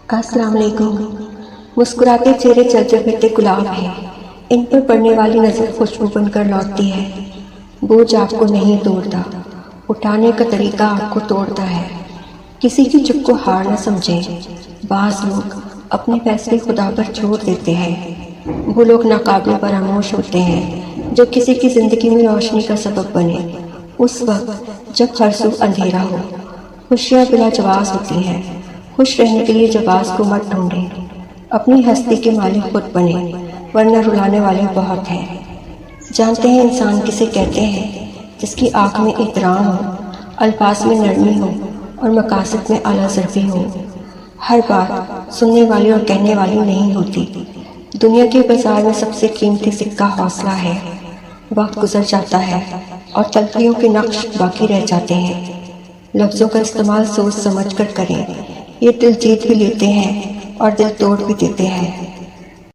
السلام علیکم۔ مسکراتے چہرے چلتے پھرتے گلاب ہیں، ان پر پڑنے والی نظر خوشبو بن کر لوٹتی ہے۔ بوجھ آپ کو نہیں توڑتا، اٹھانے کا طریقہ آپ کو توڑتا ہے۔ کسی کی چپ کو ہار نہ سمجھیں۔ بعض لوگ اپنے فیصلے خدا پر چھوڑ دیتے ہیں۔ وہ لوگ ناقابل فراموش ہوتے ہیں جو کسی کی زندگی میں روشنی کا سبب بنے۔ اس وقت جب ہر سو اندھیرا ہو، خوشیاں بلا جواز ہوتی ہیں۔ خوش رہنے کے لیے جواز کو مت ڈھونڈیں، اپنی ہستی کے مالک خود بنیں، ورنہ رلانے والے بہت ہیں۔ جانتے ہیں انسان کسے کہتے ہیں؟ جس کی آنکھ میں احترام ہو، الفاظ میں نرمی ہو اور مقاصد میں اعلیٰ ضربی ہو۔ ہر بات سننے والی اور کہنے والی نہیں ہوتی۔ دنیا کے بازار میں سب سے قیمتی سکہ حوصلہ ہے۔ وقت گزر جاتا ہے اور تلخیوں کے نقش باقی رہ جاتے ہیں۔ لفظوں کا استعمال سوچ سمجھ کر کریں، یہ دل جیت بھی لیتے ہیں اور دل توڑ بھی دیتے ہیں۔